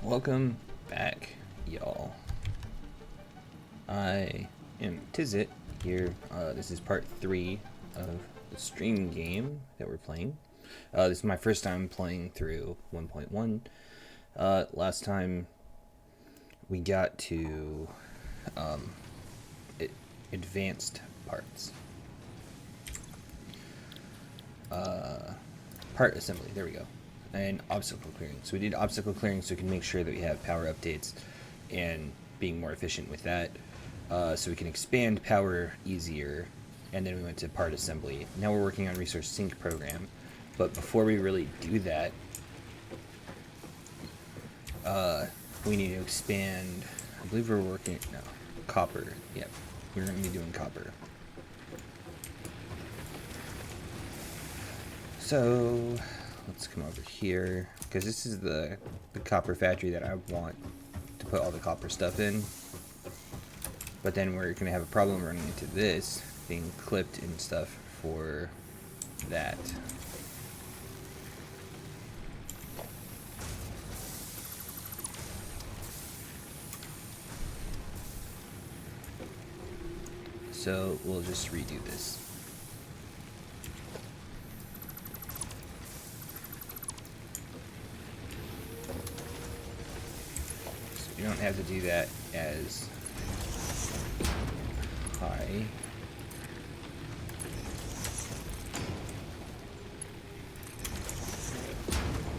Welcome back, y'all. I am Tizit here. This is part 3 of the stream game that we're playing. This is my first time playing through 1.1. Last time we got to advanced parts. Part assembly, there we go. And obstacle clearing. So we did obstacle clearing so we can make sure that we have power updates and being more efficient with that. So we can expand power easier. And then we went to part assembly. Now we're working on resource sync program. But before we really do that, we need to expand. I believe we're working, no, copper. Yep, we're going to be doing copper. So let's come over here, because this is the copper factory that I want to put all the copper stuff in. But then we're going to have a problem running into this being clipped and stuff for that. So we'll just redo this. You don't have to do that as high.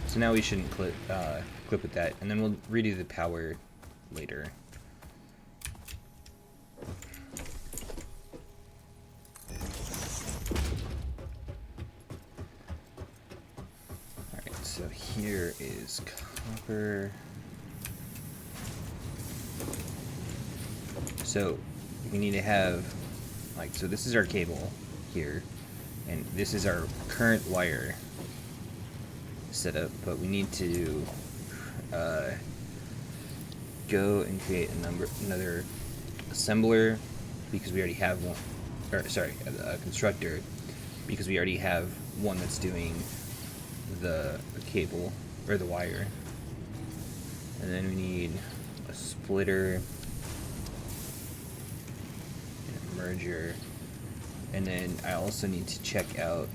So now we shouldn't clip with that, and then we'll redo the power later. Alright, so here is copper. So we need to have, like, so this is our cable here, and this is our current wire setup, but we need to go and create another assembler, because we already have one, or sorry, a constructor, because we already have one that's doing the cable, or the wire. And then we need a splitter, merger, and then I also need to check out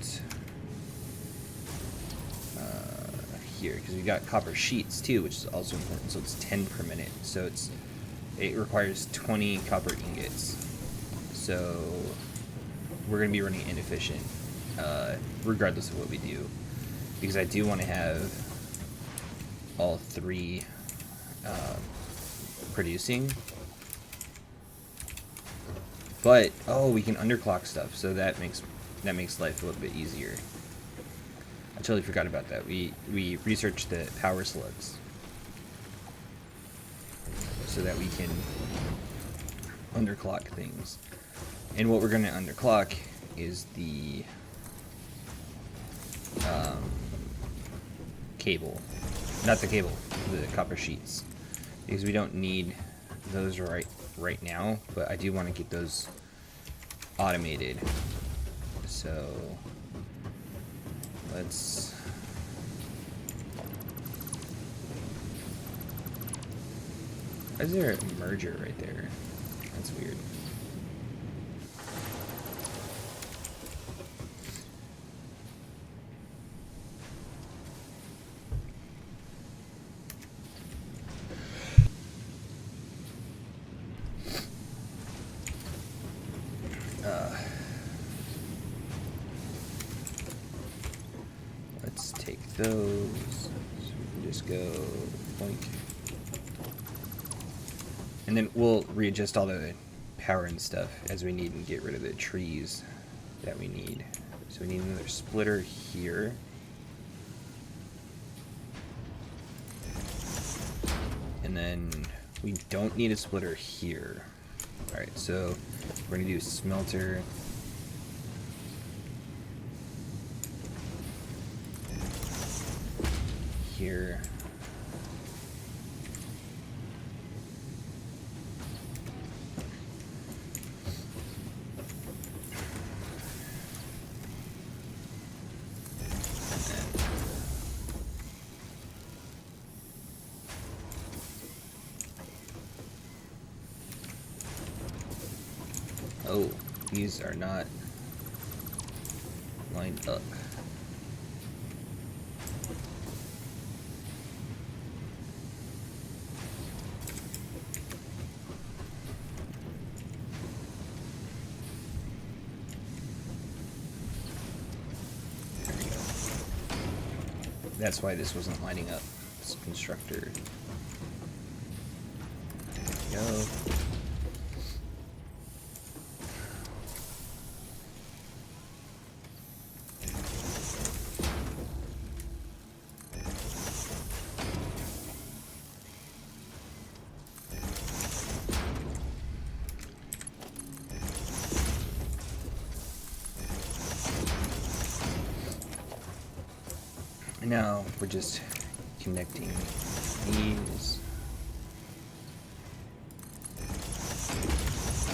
here, because we got copper sheets too, which is also important. So it's 10 per minute, so it requires 20 copper ingots, so we're gonna be running inefficient regardless of what we do, because I do want to have all three producing. But we can underclock stuff, so that makes life a little bit easier. I totally forgot about that. We researched the power slugs so that we can underclock things. And what we're going to underclock is the cable, not the cable, the copper sheets, because we don't need those right now, but I do want to get those automated. So let's why is there a merger right there? That's weird. Let's take those. So we can just go boink. And then we'll readjust all the power and stuff as we need and get rid of the trees that we need. So we need another splitter here. And then we don't need a splitter here. Alright, so we're going to do a smelter. Here. Oh, these are not lined up. There we go. That's why this wasn't lining up. This constructor. There we go. Now we're just connecting these,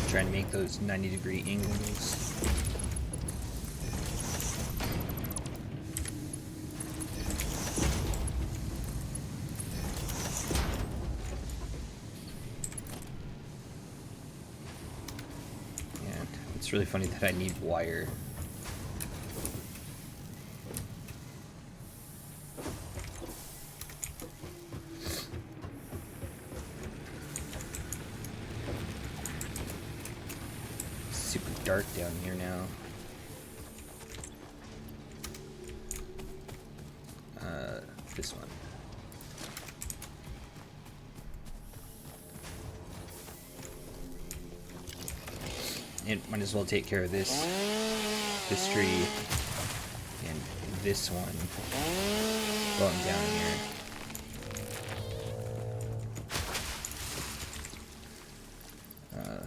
trying to make those 90-degree angles. And it's really funny that I need wire. Dark down here now. This one. And might as well take care of this tree and this one while I'm down here.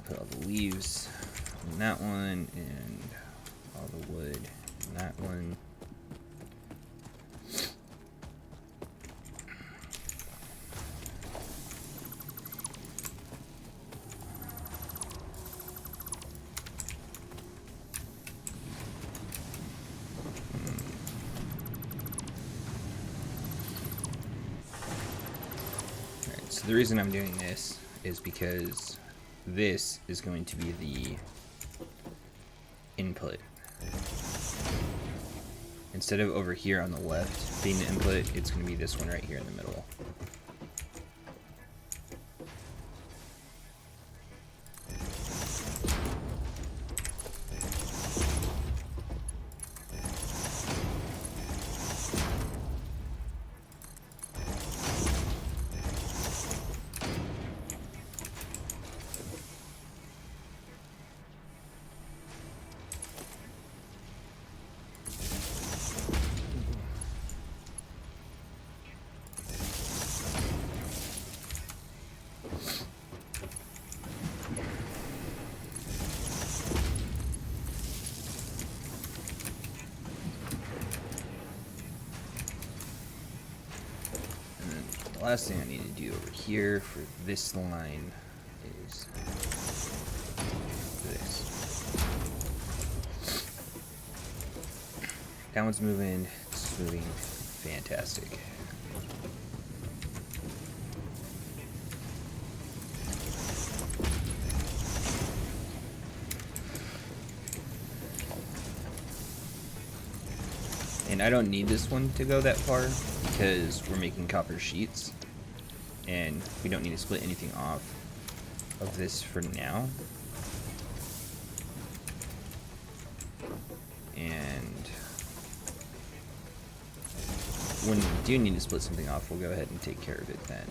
Put all the leaves in that one, and all the wood in that one. Alright, so the reason I'm doing this is because this is going to be the input. Instead of over here on the left being the input, it's going to be this one right here in the middle. The last thing I need to do over here for this line is this. That one's moving. It's moving fantastic. And I don't need this one to go that far because we're making copper sheets and we don't need to split anything off of this for now. And when we do need to split something off, we'll go ahead and take care of it then.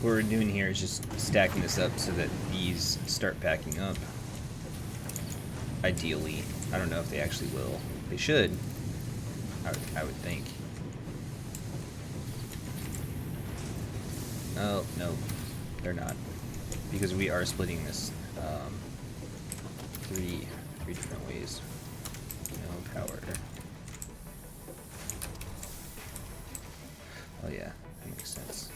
What we're doing here is just stacking this up so that these start packing up. Ideally. I don't know if they actually will. They should. I would think. Oh, no. They're not. Because we are splitting this three different ways. No power. Oh yeah, that makes sense.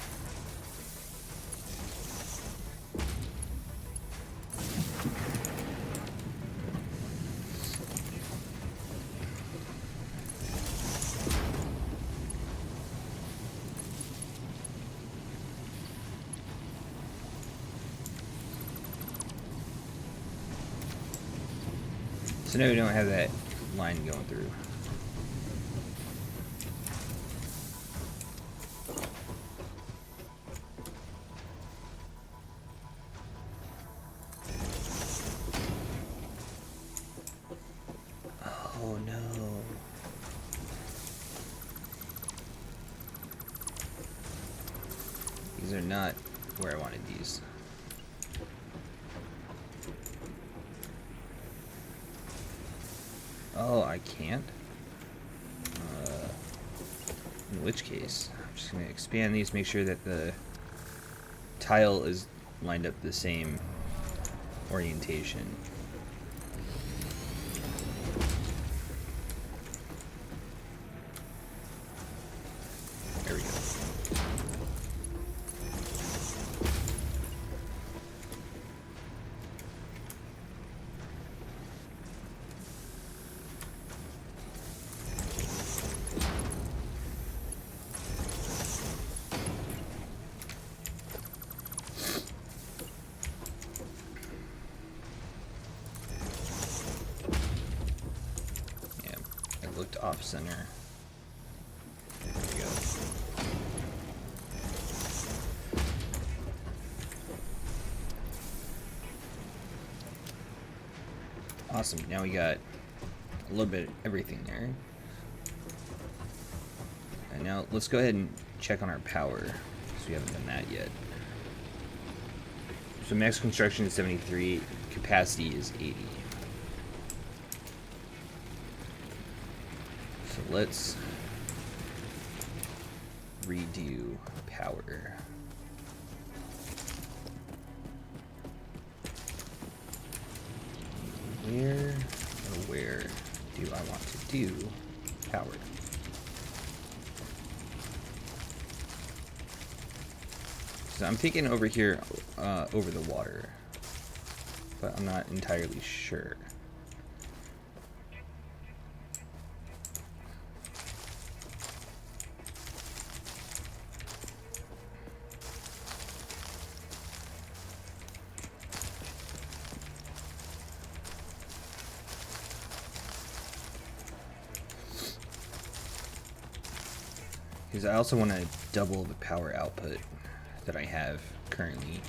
So now we don't have that line going through. Oh no. These are not where I wanted these. Oh, I can't? In which case, I'm just going to expand these, make sure that the tile is lined up the same orientation. There we go. Looked off center. There we go. Awesome. Now we got a little bit of everything there. And now let's go ahead and check on our power, because we haven't done that yet. So max construction is 73, capacity is 80. So let's redo power. Where do I want to do power? So I'm thinking over here, over the water, but I'm not entirely sure. Because I also want to double the power output that I have currently.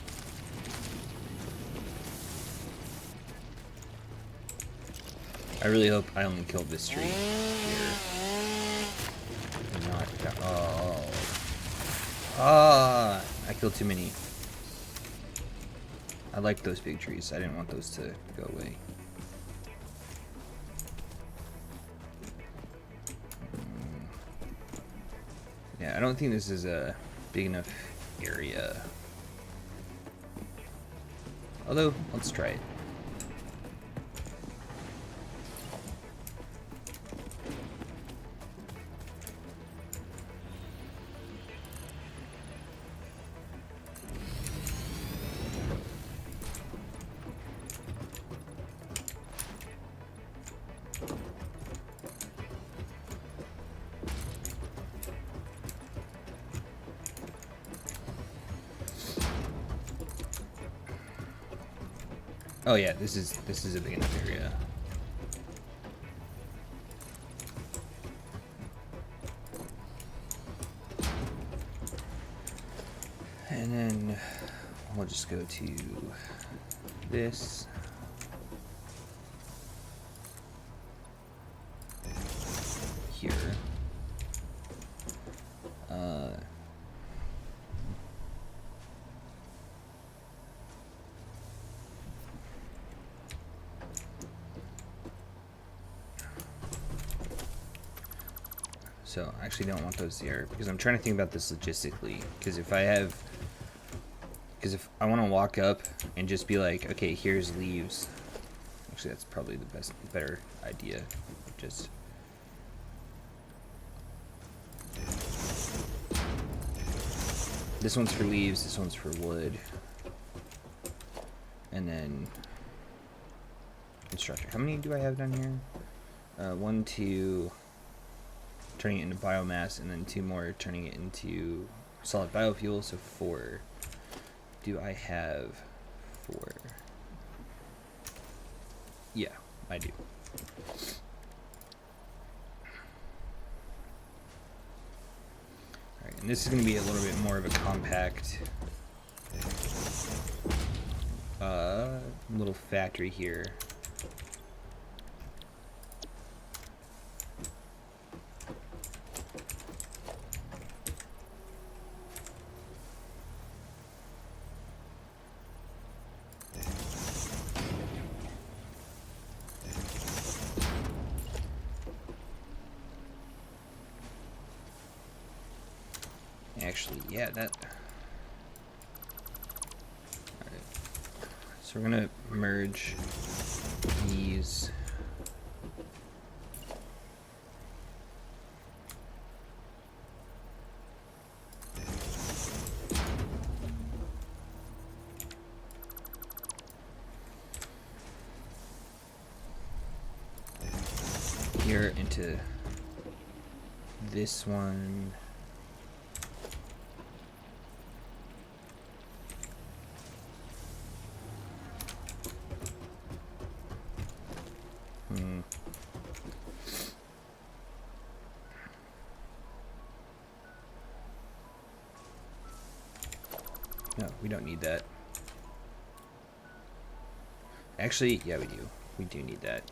I really hope I only killed this tree here. And not that. Oh. Ah! I killed too many. I like those big trees. I didn't want those to go away. Yeah, I don't think this is a big enough area. Although, let's try it. Oh yeah, this is a big enough area. And then we'll just go to this. Here. So I actually don't want those there because I'm trying to think about this logistically. Because if I want to walk up and just be like, okay, here's leaves. Actually, that's probably the better idea. Just this one's for leaves, this one's for wood, and then construction. How many do I have down here? 1, 2. Turning it into biomass, and then 2 more turning it into solid biofuel, so 4. Do I have 4? Yeah, I do. Alright, and this is going to be a little bit more of a compact little factory here. Actually, yeah, that... Alright. So we're gonna merge these. Here into this one. No, we don't need that. Actually, yeah, we do. We do need that.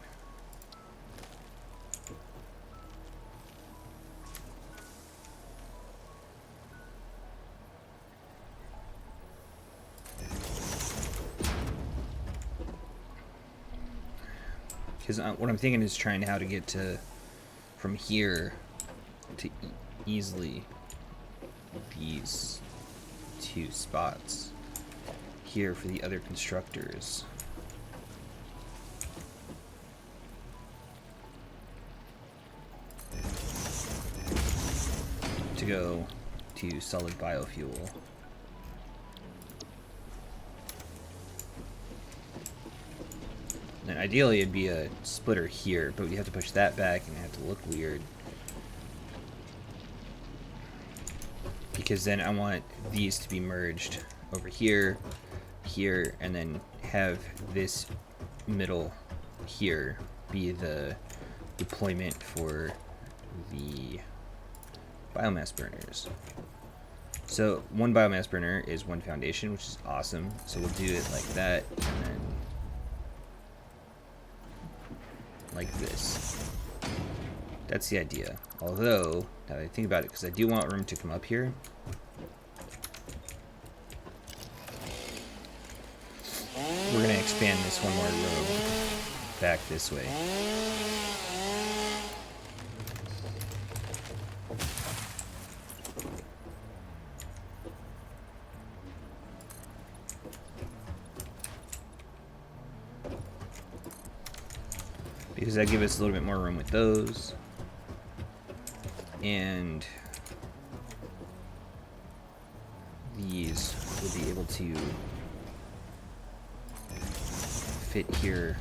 Because what I'm thinking is trying how to get to from here to easily these two spots here for the other constructors. To go to solid biofuel. And ideally it'd be a splitter here, but we have to push that back and it have to look weird. Because then I want these to be merged over here, here, and then have this middle here be the deployment for the biomass burners. So one biomass burner is one foundation, which is awesome. So we'll do it like that, and then like this. That's the idea. Although, now that I think about it, because I do want room to come up here. We're going to expand this one more row back this way. Because that gives us a little bit more room with those. And these will be able to fit here,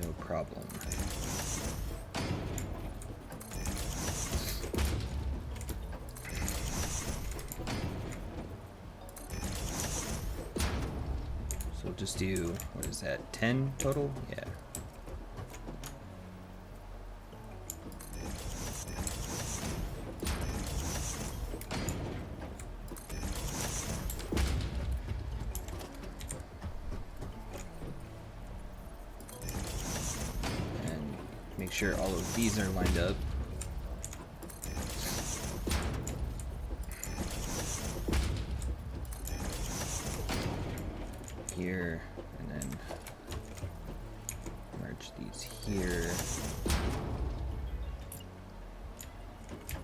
no problem. So we'll just do, what is that, 10 total? Yeah. Make sure all of these are lined up. Here, and then merge these here.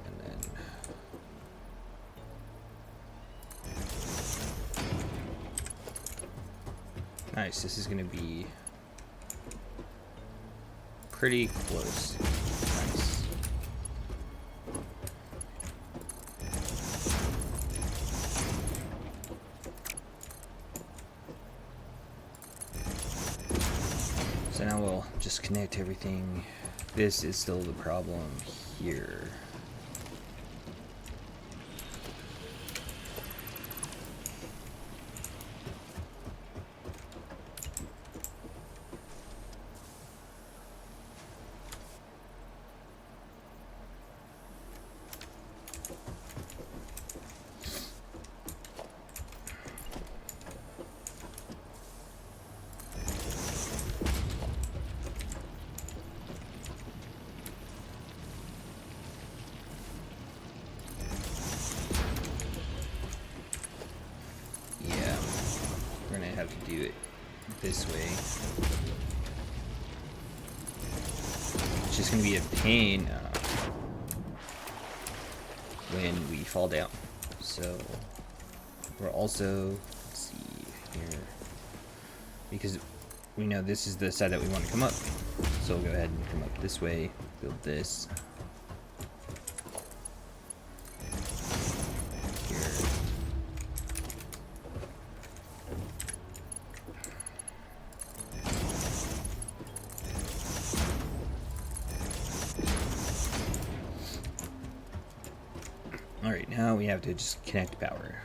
And then nice, this is gonna be pretty close. Nice. So now we'll just connect everything. This is still the problem here. this way. It's just going to be a pain when we fall down. So we're also, let's see here, because we know this is the side that we want to come up. So we'll go ahead and come up this way, build this. Alright, now we have to just connect power.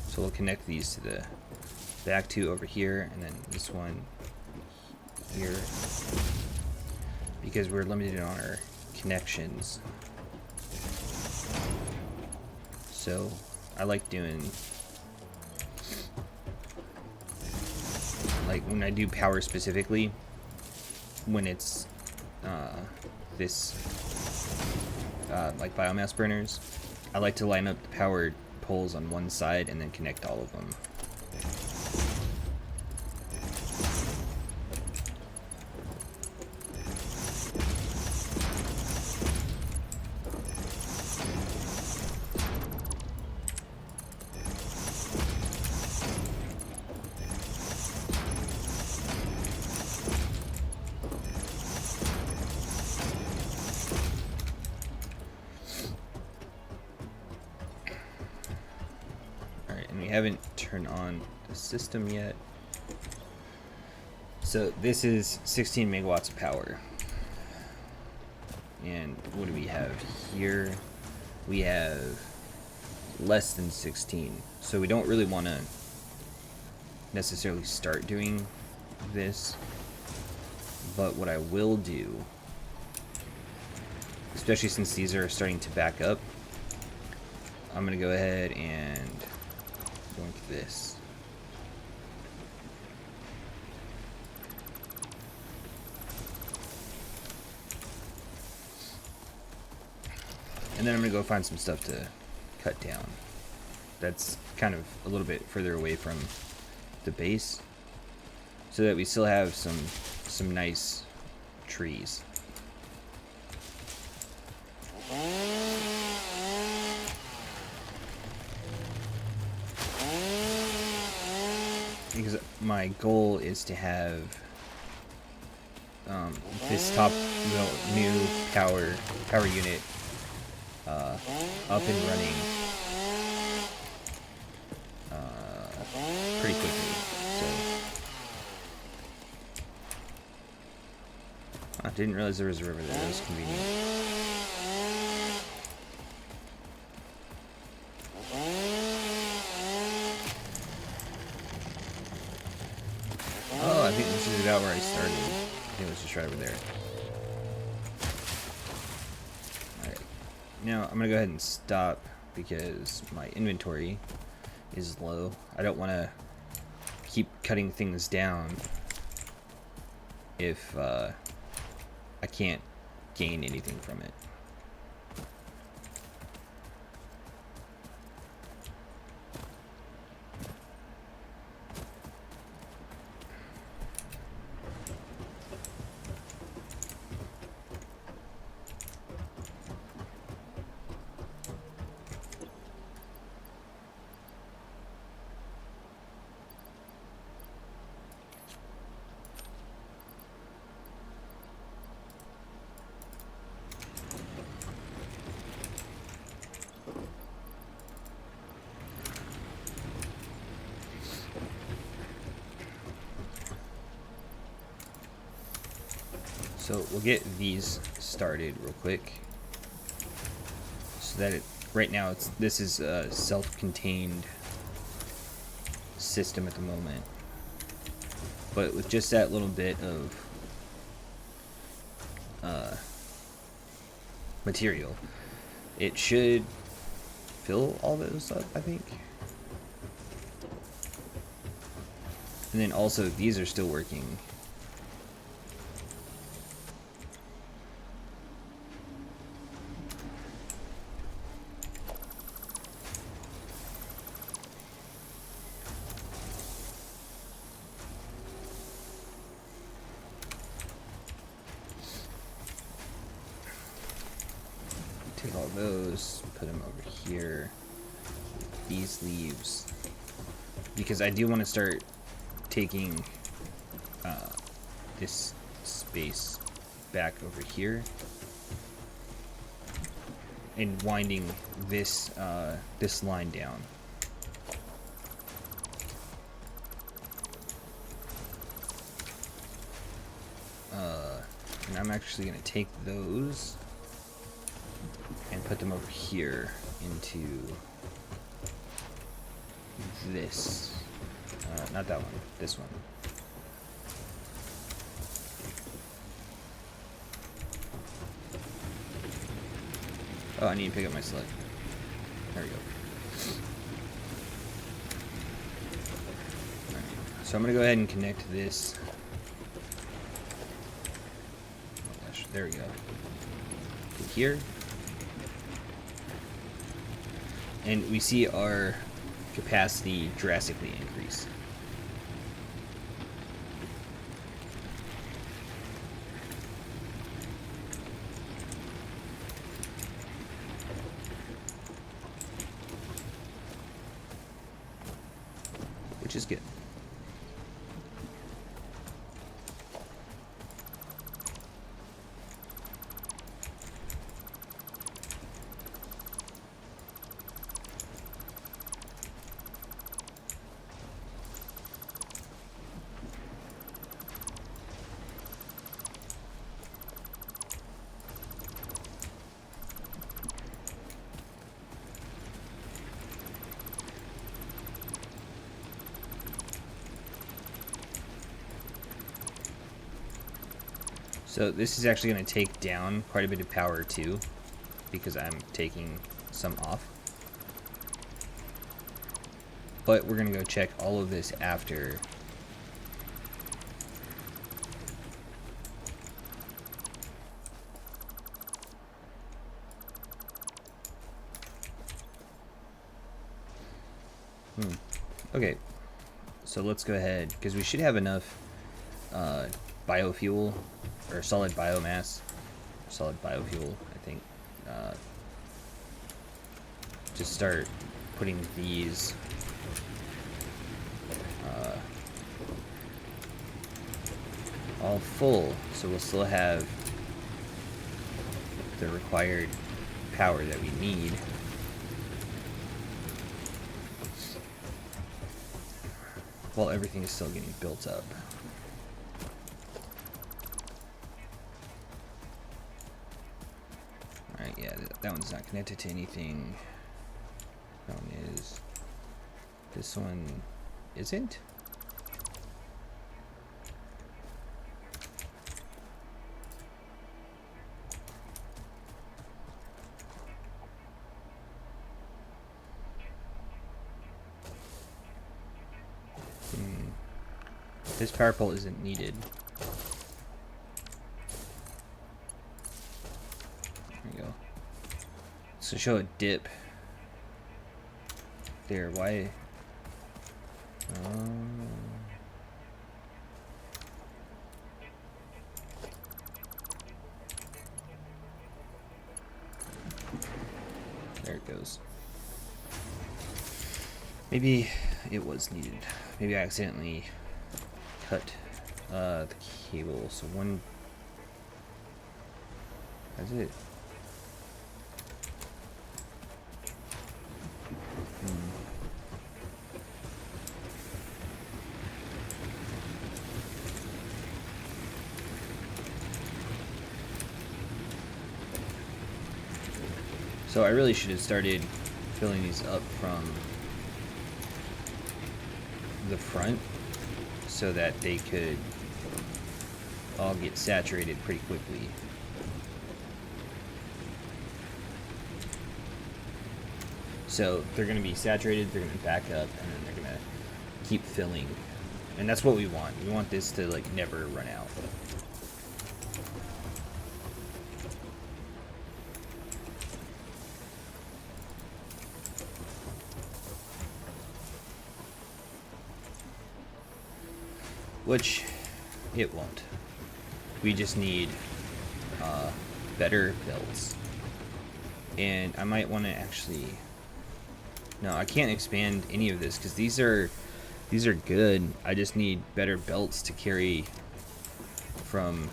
So we'll connect these to the back two over here, and then this one here, because we're limited on our connections. So I like doing, like when I do power specifically, when it's this like biomass burners, I like to line up the power poles on one side and then connect all of them. We haven't turned on the system yet. So this is 16 megawatts of power. And what do we have here? We have less than 16. So we don't really want to necessarily start doing this. But what I will do, especially since these are starting to back up, I'm going to go ahead and like this. And then I'm gonna go find some stuff to cut down. That's kind of a little bit further away from the base, so that we still have some nice trees. Because my goal is to have this top new power unit up and running pretty quickly. So I didn't realize there was a river there. That was convenient. Oh, I think this is about where I started. I think it was just right over there. Alright. Now, I'm going to go ahead and stop because my inventory is low. I don't want to keep cutting things down if I can't gain anything from it. So we'll get these started real quick, so that right now this is a self-contained system at the moment, but with just that little bit of material, it should fill all those up, I think. And then also these are still working. Take all those, put them over here. These leaves, because I do want to start taking this space back over here and winding this this line down. And I'm actually going to take those and put them over here into this. Not that one, this one. Oh, I need to pick up my sled. There we go. Alright, so I'm going to go ahead and connect this. Oh gosh, there we go. To here. And we see our capacity drastically increase. Which is good. So this is actually going to take down quite a bit of power too, because I'm taking some off. But we're going to go check all of this after. Okay, so let's go ahead, because we should have enough biofuel, or solid biomass, solid biofuel, I think, to start putting these all full, so we'll still have the required power that we need. While everything is still getting built up. Alright, yeah, that one's not connected to anything. That one is. This one isn't? This power pole isn't needed. There we go. So show a dip there. Why? There it goes. Maybe it was needed. Maybe I accidentally cut the cable. So one. That's it. So I really should have started filling these up from the front so that they could all get saturated pretty quickly. So they're going to be saturated, they're going to back up, and then they're going to keep filling. And that's what we want. We want this to like never run out. Which it won't. We just need better belts. And I might want to actually... No, I can't expand any of this because these are good. I just need better belts to carry from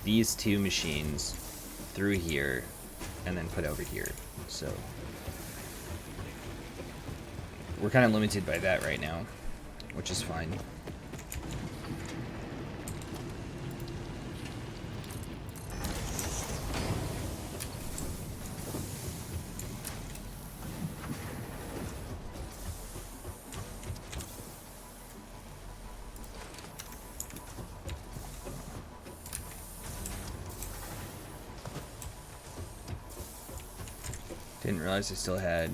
these two machines through here and then put over here. So we're kind of limited by that right now, which is fine. Didn't realize I still had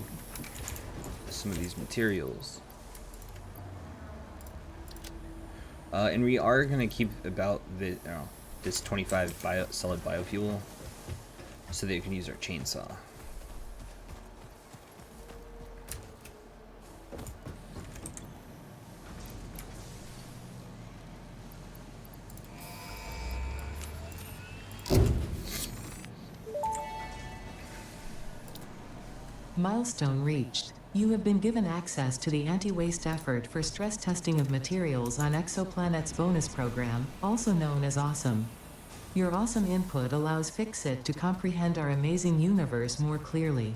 some of these materials. And we are going to keep about this 25 solid biofuel so that you can use our chainsaw. Milestone reached. You have been given access to the anti-waste effort for stress testing of materials on Exoplanet's bonus program, also known as AWESOME. Your awesome input allows Fixit to comprehend our amazing universe more clearly.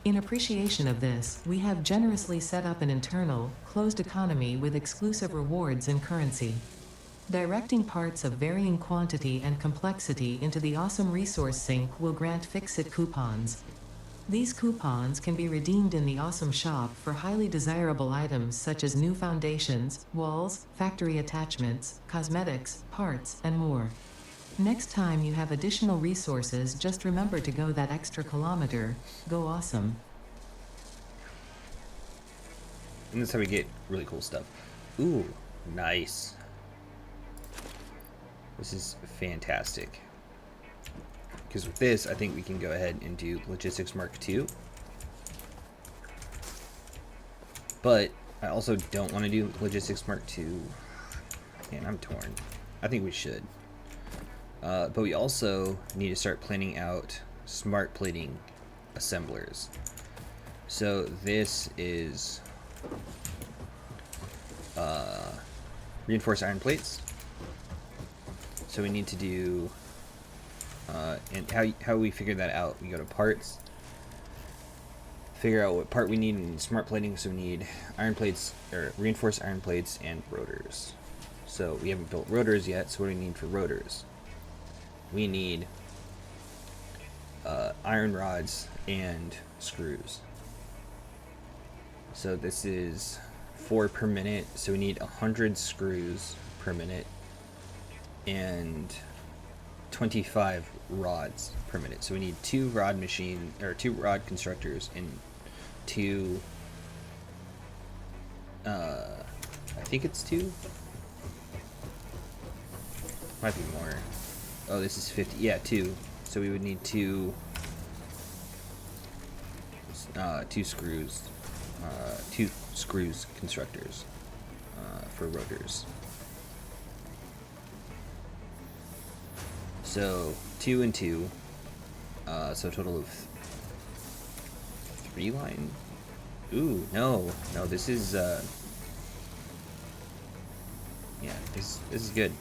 In appreciation of this, we have generously set up an internal, closed economy with exclusive rewards and currency. Directing parts of varying quantity and complexity into the awesome resource sink will grant Fixit coupons. These coupons can be redeemed in the Awesome Shop for highly desirable items such as new foundations, walls, factory attachments, cosmetics, parts, and more. Next time you have additional resources, just remember to go that extra kilometer. Go awesome. And that's how we get really cool stuff. Ooh, nice. This is fantastic. Because with this, I think we can go ahead and do Logistics Mark II. But I also don't want to do Logistics Mark II. Man, I'm torn. I think we should. But we also need to start planning out smart plating assemblers. So this is reinforced iron plates. So we need to do... and how we figure that out, we go to parts, figure out what part we need in smart plating. So we need iron plates, or reinforced iron plates, and rotors. So we haven't built rotors yet, so what do we need for rotors? We need iron rods and screws. So this is 4 per minute, so we need 100 screws per minute and 25 rods per minute. So we need 2 rod constructors and 2 I think it's 2, might be more. Oh, this is 50. Yeah, 2. So we would need 2 screws, 2 screws constructors for rotors. So 2 and 2, so a total of 3 line. Ooh, no, this is yeah, this is good.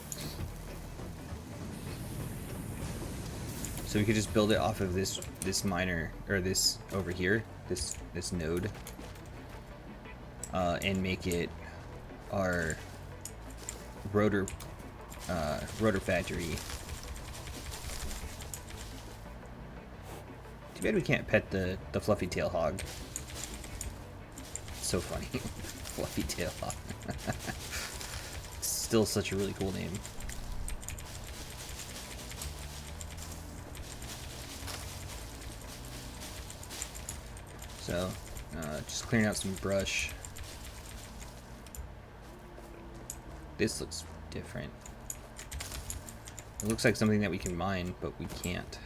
So we could just build it off of this miner, or this over here, this node, and make it our rotor factory. Too bad we can't pet the fluffy tail hog. It's so funny. Fluffy tail hog. Still such a really cool name. So just clearing out some brush. This looks different. It looks like something that we can mine, but we can't.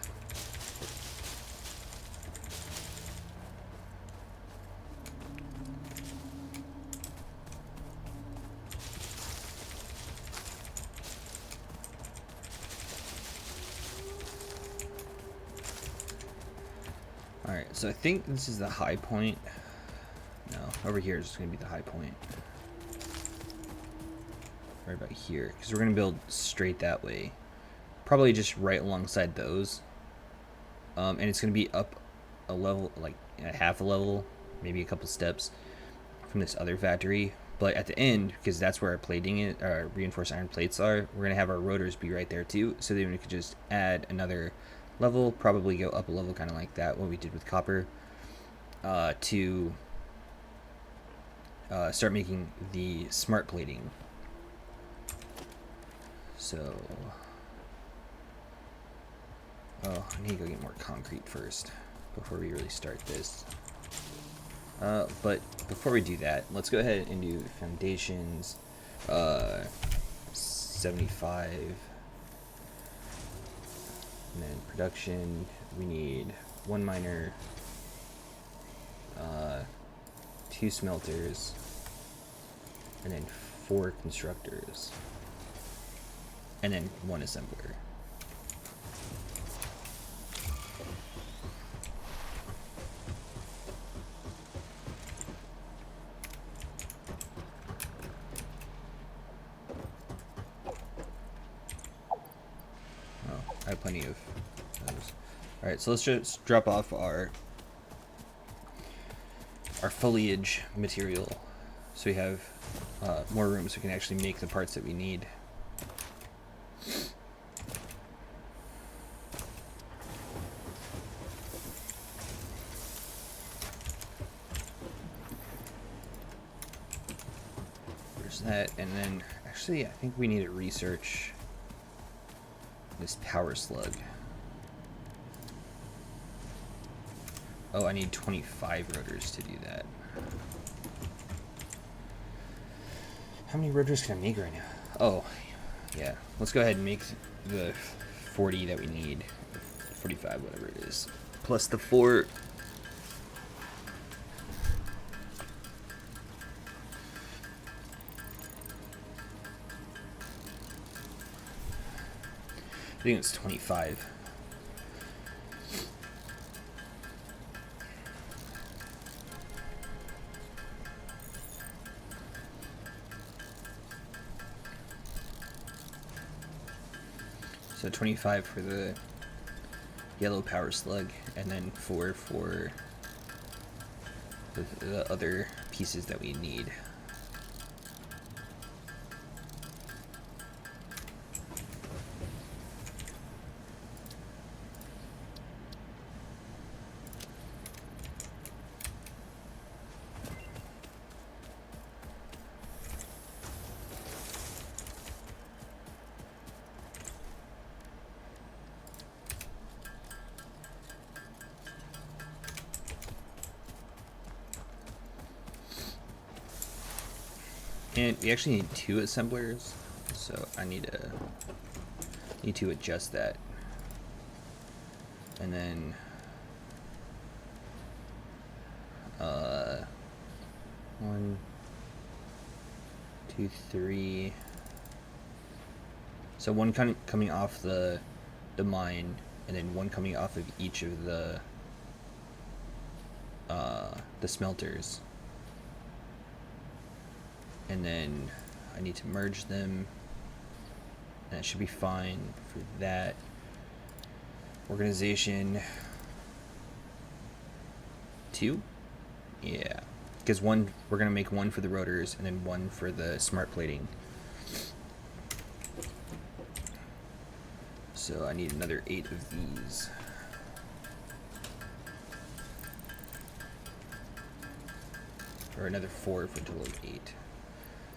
Alright, so I think this is the high point. No, over here is going to be the high point. Right about here, because we're going to build straight that way. Probably just right alongside those. And it's going to be up a level, like a half a level, maybe a couple steps from this other factory. But at the end, because that's where our plating, our reinforced iron plates are, we're going to have our rotors be right there too. So then we could just add another level, probably go up a level, kind of like that, what we did with copper, to start making the smart plating. So, oh, I need to go get more concrete first before we really start this. But before we do that, let's go ahead and do foundations. 75. And then production, we need 1 miner, 2 smelters, and then 4 constructors, and then 1 assembler. I have plenty of those. Alright, so let's just drop off our foliage material so we have more room so we can actually make the parts that we need. There's that, and then actually I think we need to research this power slug. Oh, I need 25 rotors to do that. How many rotors can I make right now? Oh, yeah. Let's go ahead and make the 40 that we need. 45, whatever it is. Plus the 4. I think it's 25. So 25 for the yellow power slug, and then 4 for the other pieces that we need. And we actually need 2 assemblers, so I need to adjust that. And then 1, 2, 3. So 1 coming off the mine, and then 1 coming off of each of the smelters. And then I need to merge them, and it should be fine for that. Organization 2, yeah, because 1 we're gonna make 1 for the rotors and then 1 for the smart plating. So I need another 8 of these. Or another 4 for a total of 8.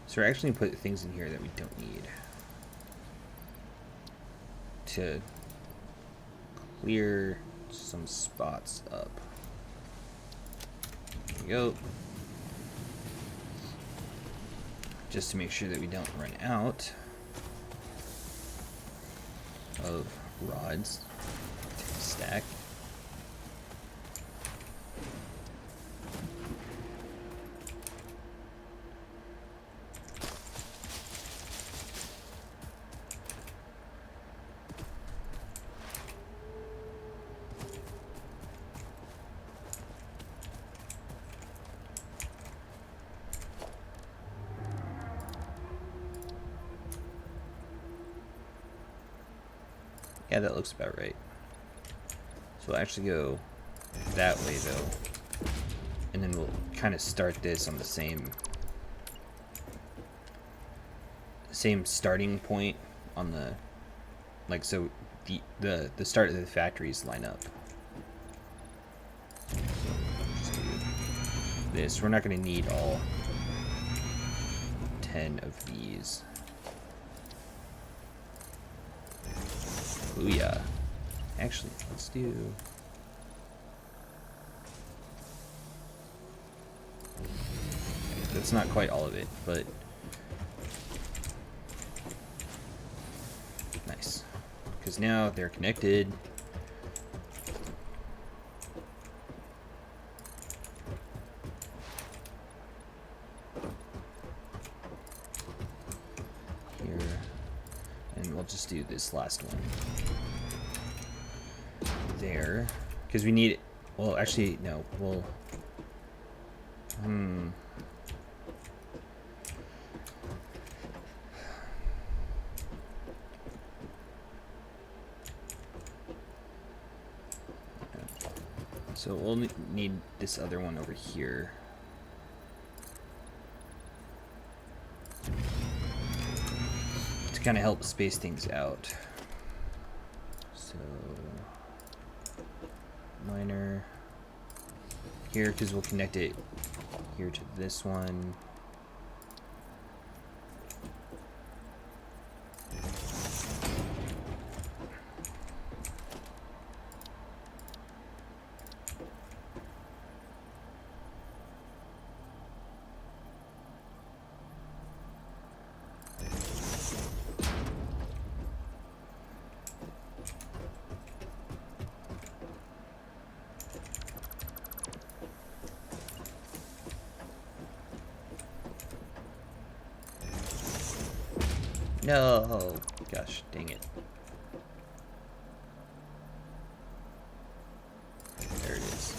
So we're actually going to put things in here that we don't need to clear some spots up. we go. Just to make sure that we don't run out of rods to stack. Yeah, that looks about right. So we'll actually go that way though. And then we'll kind of start this on the same starting point on the, like, so the start of the factories line up. So just do this. We're not going to need all 10 of these. Booyah. Actually, let's do... That's not quite all of it, but... Nice. Because now they're connected. Here. And we'll just do this last one. There, because we need, well, actually no, we'll so we'll need this other one over here to kind of help space things out. So miner here, because we'll connect it here to this one. No, gosh, dang it. There it is.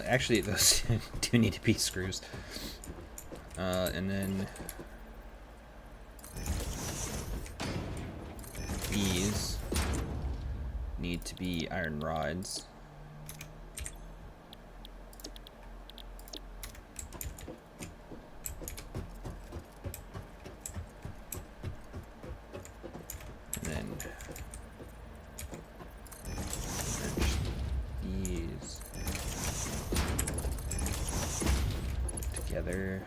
Actually, those do need to be screws. And then these need to be iron rods. And then merge these together.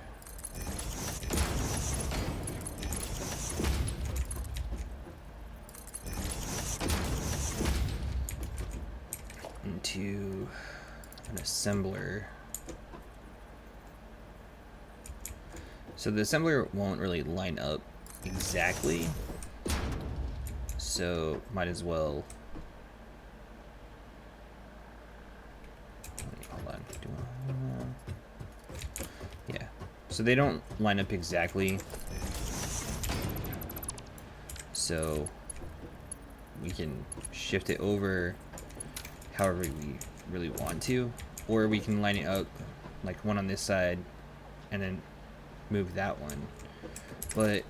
Into an assembler. So the assembler won't really line up exactly, so might as well, hold on, yeah, so they don't line up exactly, so we can shift it over however we really want to, or we can line it up like one on this side and then move that one. But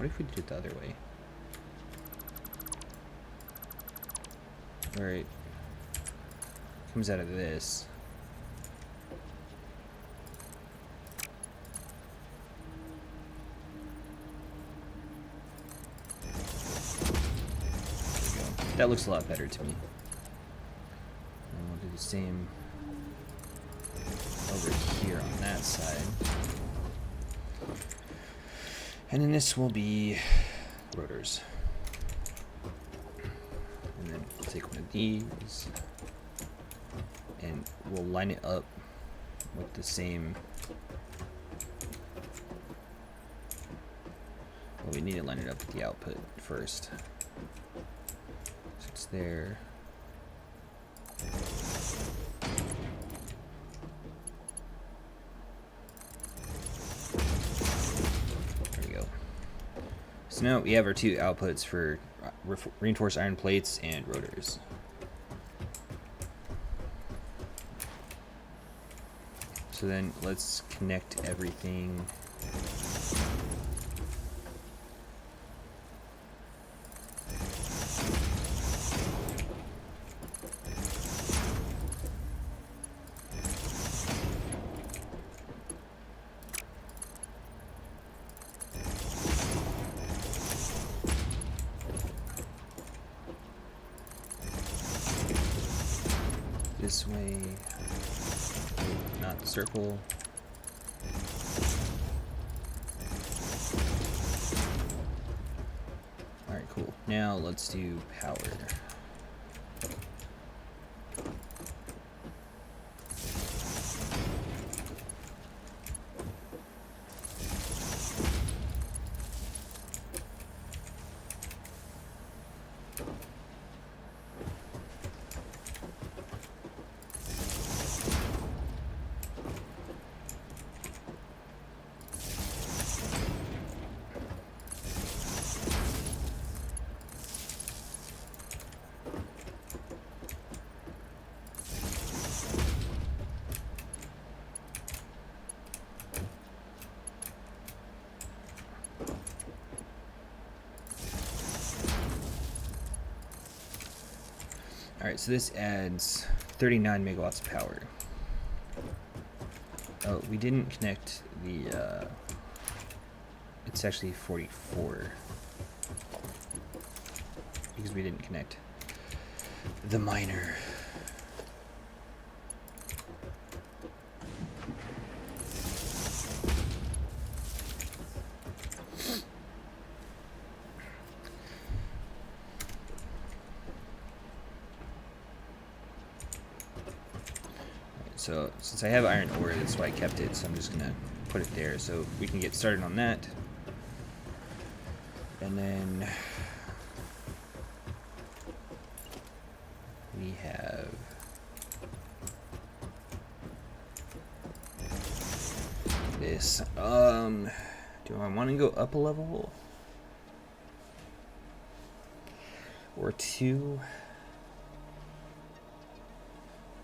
What if we did it the other way? Where it comes out of this. There we go. That looks a lot better to me. And we'll do the same over here on that side. And then this will be rotors. And then we'll take one of these and we'll line it up with the same. Well, we need to line it up with the output first. So it's there. There we go. So now we have our two outputs for reinforced iron plates and rotors. So then let's connect everything. This way, not the circle. Alright, cool. Now let's do power. Alright, so this adds 39 megawatts of power. Oh, we didn't connect the, it's actually 44. Because we didn't connect the miner. So since I have iron ore, that's why I kept it, so I'm just gonna put it there so we can get started on that. And then we have this. Do I want to go up a level or two?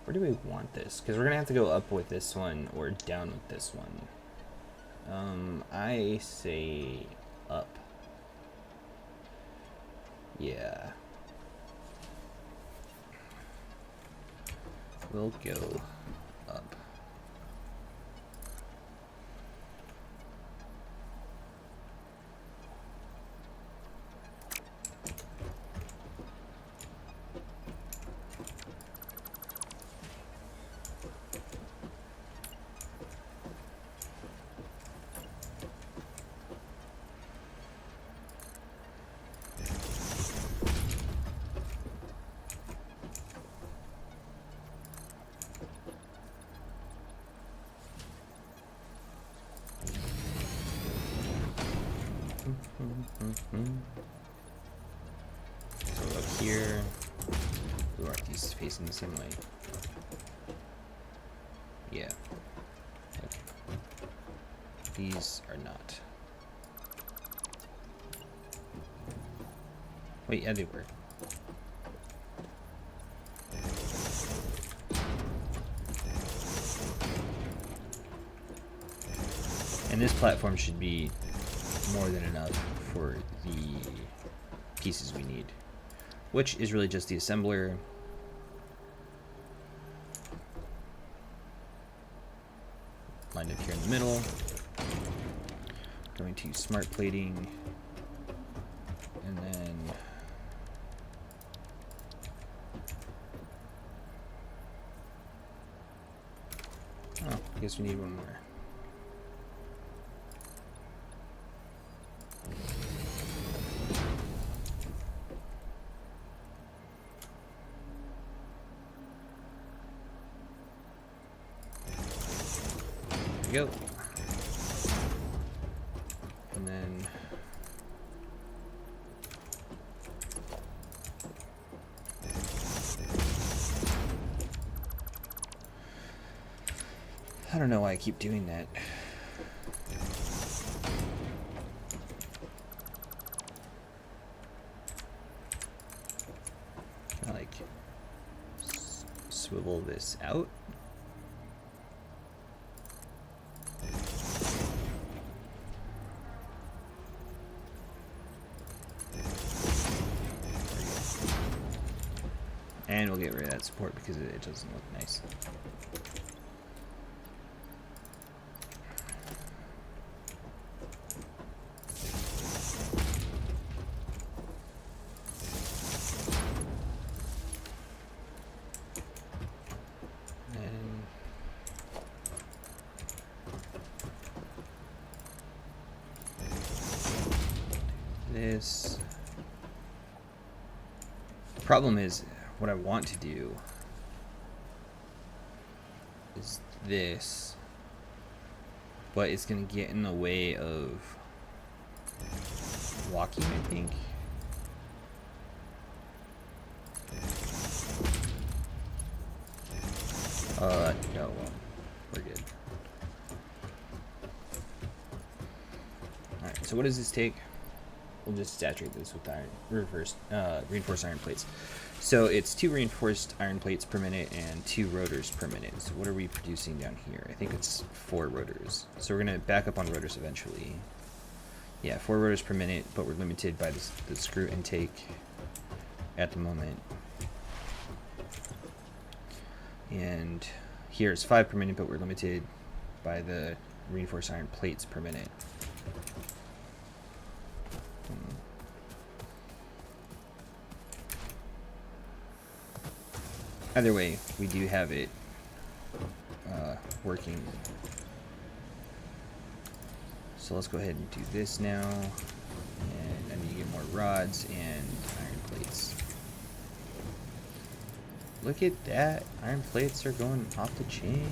Where do we want this? Because we're gonna have to go up with this one or down with this one. I say up. Yeah. We'll go up. So up here, we want these facing the same way. Yeah. Okay. These are not. Wait, yeah, they were. And this platform should be more than enough for the pieces we need, which is really just the assembler. Lined up here in the middle. Going to smart plating, and then I guess we need one more. There we go. And then I don't know why I keep doing that. Can I like swivel this out? And we'll get rid of that support because it doesn't look nice. And this. The problem is, what I want to do is this, but it's going to get in the way of walking, I think. No, well, we're good. Alright, so what does this take? We'll just saturate this with reinforced iron plates. So it's 2 reinforced iron plates per minute and 2 rotors per minute. So what are we producing down here? I think it's 4 rotors. So we're going to back up on rotors eventually. Yeah, 4 rotors per minute, but we're limited by the screw intake at the moment. And here it's 5 per minute, but we're limited by the reinforced iron plates per minute. Either way, we do have it working. So let's go ahead and do this now. And I need to get more rods and iron plates. Look at that. Iron plates are going off the chain.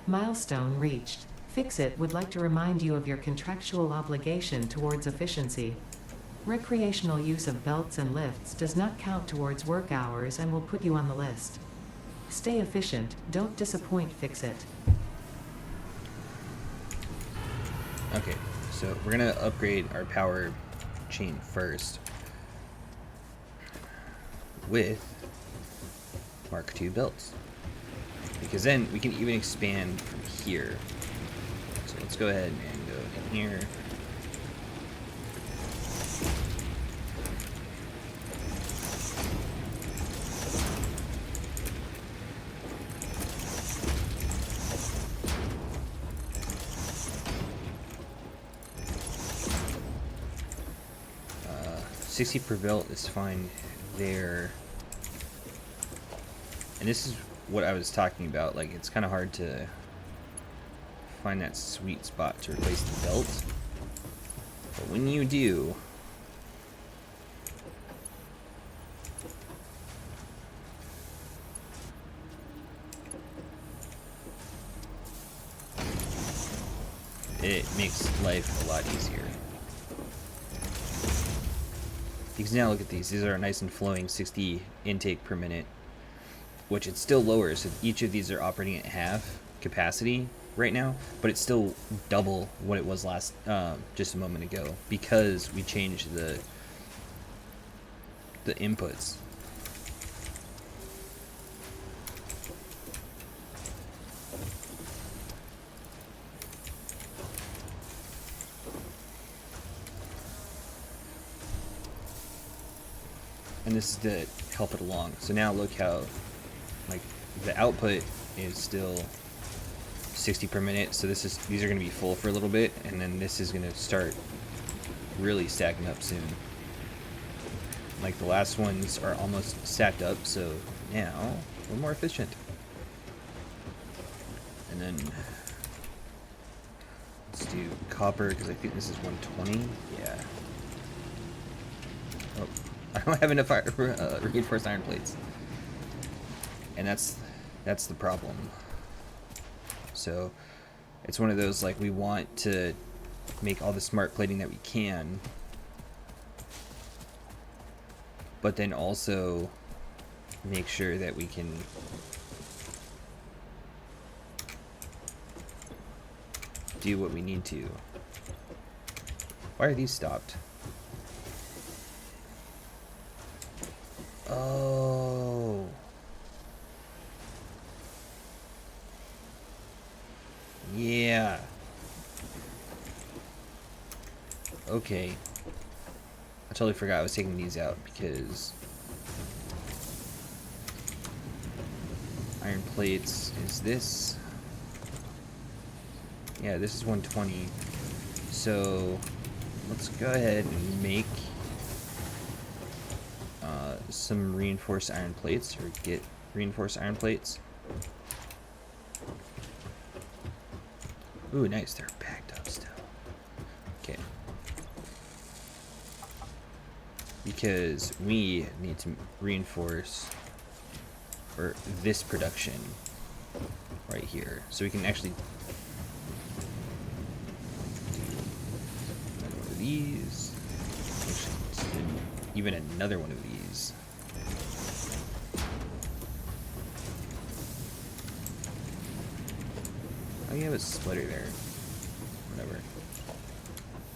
Milestone reached. Fix-It would like to remind you of your contractual obligation towards efficiency. Recreational use of belts and lifts does not count towards work hours and will put you on the list. Stay efficient, don't disappoint Fix-It. Okay, so we're gonna upgrade our power chain first with Mark II belts, because then we can even expand from here. So let's go ahead and go in here. Uh, 60 per belt is fine there. And this is what I was talking about. Like, it's kind of hard to find that sweet spot to replace the belt. But when you do, makes life a lot easier. Because now look at these. These are nice and flowing 60 intake per minute, which it's still lower. So each of these are operating at half capacity right now, but it's still double what it was last just a moment ago because we changed the inputs. And this is to help it along. So now look how, like, the output is still 60 per minute. So these are going to be full for a little bit, and then this is going to start really stacking up soon. Like the last ones are almost stacked up, so now we're more efficient. And then let's do copper because I think this is 120. Yeah. Oh. I don't have enough reinforced iron plates, and that's the problem. So it's one of those, like, we want to make all the smart plating that we can, but then also make sure that we can do what we need to. Why are these stopped? Oh. Yeah. Okay. I totally forgot I was taking these out because iron plates is this. Yeah, this is 120. So let's go ahead and make some reinforced iron plates, or get reinforced iron plates. Ooh, nice. They're backed up still. Okay. Because we need to reinforce for this production right here. So we can actually do another one of these. Actually, even another one of these. Oh, you have a splitter there. Whatever.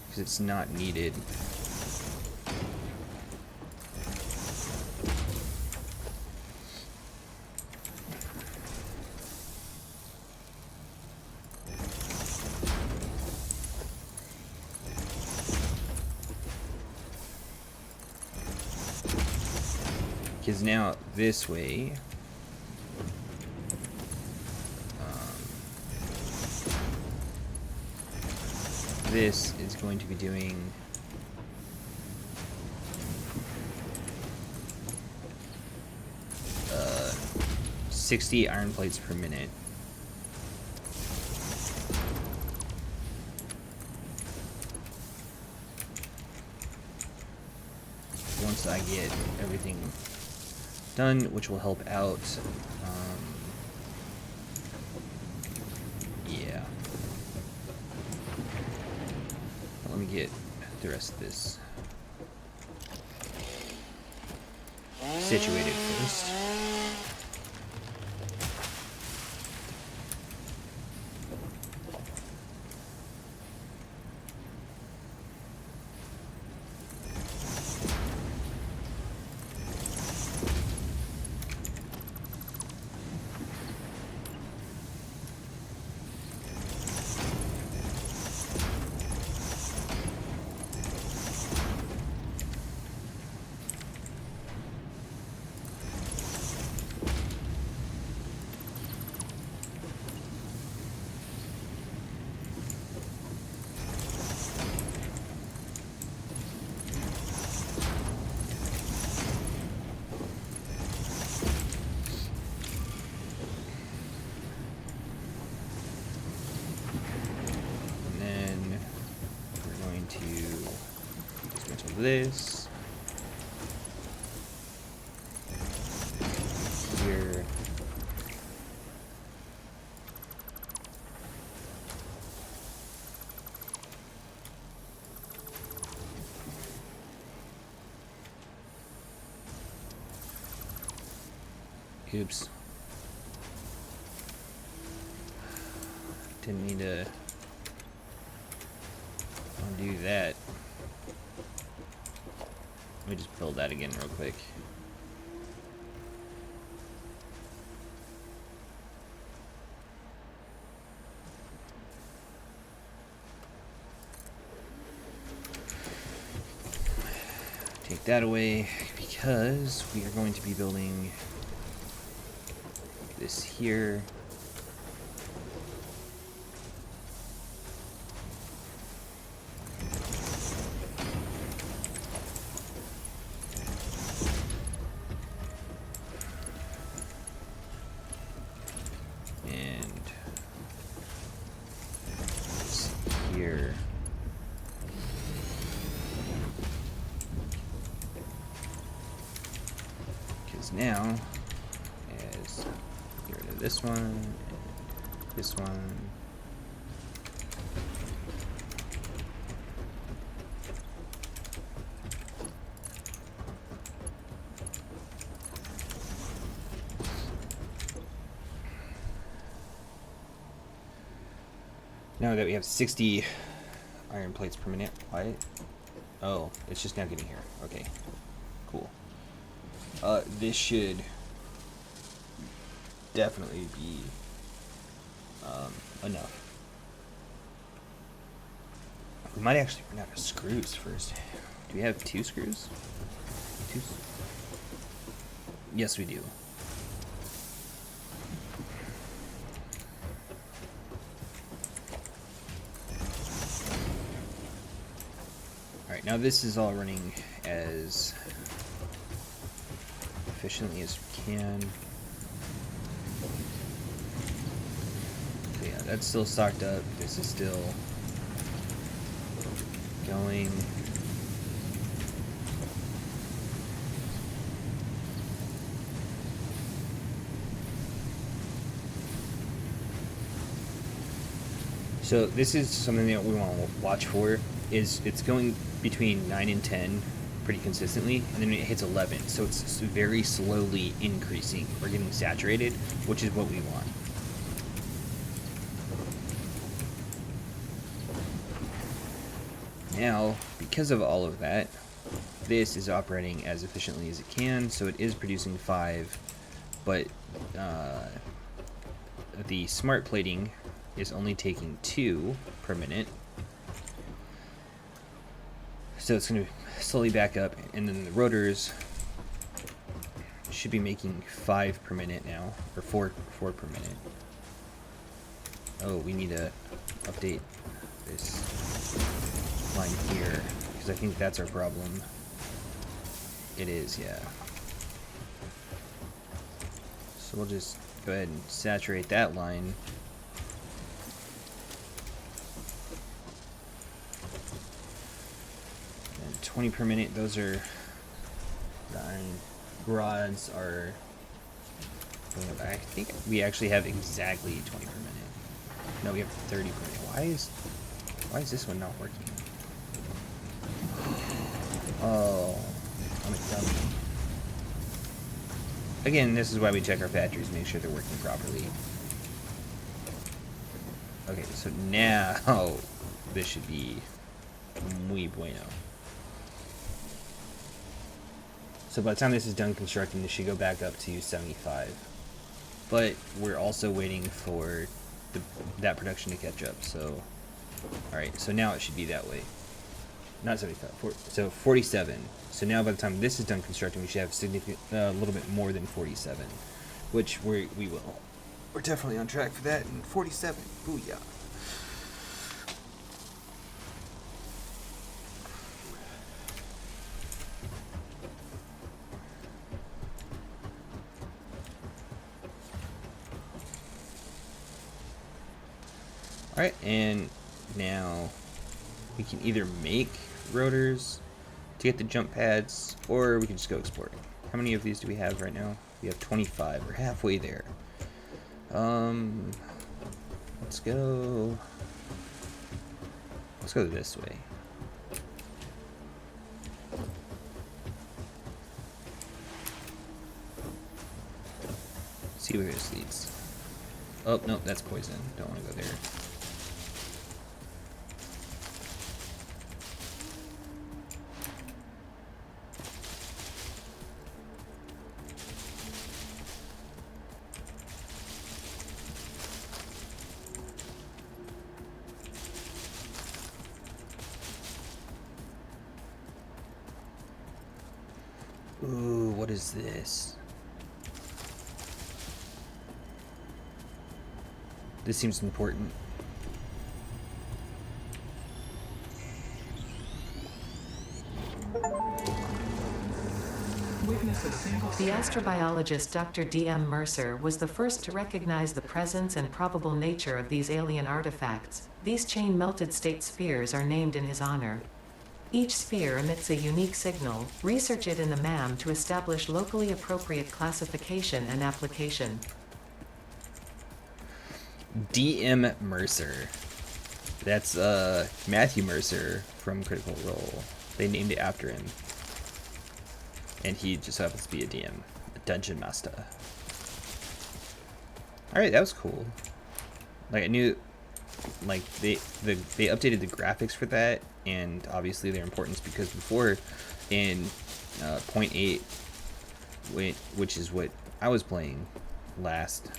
Because it's not needed. Because now this way, this is going to be doing 60 iron plates per minute. Once I get everything done, which will help out. Yeah. Let me get the rest of this situated first. This here, Oops. Didn't mean to undo that. Let me just build that again real quick. Take that away because we are going to be building this here. And this here. Because now, as get rid of this one, and this one. Now that we have 60 iron plates per minute, why? Oh, it's just now getting here. Okay, cool. This should definitely be enough. We might actually run out of screws first. Do we have 2 screws? 2? Yes, we do. Alright, now this is all running as efficiently as we can. So yeah, that's still stocked up. This is still going. So this is something that we want to watch for, is it's going between 9 and 10 pretty consistently, and then it hits 11. So it's very slowly increasing or getting saturated, which is what we want. Now, because of all of that, this is operating as efficiently as it can, so it is producing 5, but the smart plating is only taking 2 per minute. So it's going to slowly back up, and then the rotors should be making 5 per minute now, or 4 per minute. Oh, we need to update this line here, because I think that's our problem. It is, yeah. So we'll just go ahead and saturate that line. And 20 per minute, those are, the iron rods are, I think we actually have exactly 20 per minute. No, we have 30 per minute. Why is this one not working? Oh, I'm a dummy. Again, this is why we check our factories, make sure they're working properly. Okay, so now this should be muy bueno. So by the time this is done constructing, this should go back up to 75. But we're also waiting for that production to catch up. So, all right, so now it should be that way. Not 75, so 47. So now by the time this is done constructing, we should have a little bit more than 47, which we will. We're definitely on track for that in 47. Booyah. Alright, and now we can either make rotors to get the jump pads, or we can just go exploring. How many of these do we have right now? We have 25. We're halfway there. Let's go this way. see where this leads. Oh, no, that's poison. Don't want to go there. Ooh, what is this? This seems important. The astrobiologist Dr. D.M. Mercer was the first to recognize the presence and probable nature of these alien artifacts. These chain-melted state spheres are named in his honor. Each sphere emits a unique signal. Research it in the MAM to establish locally appropriate classification and application. D.M. Mercer. That's Matthew Mercer from Critical Role. They named it after him. And he just happens to be a DM, a dungeon master. Alright, that was cool. Like, I knew, like, they updated the graphics for that, and obviously their importance, because before, in point 8, which is what I was playing last,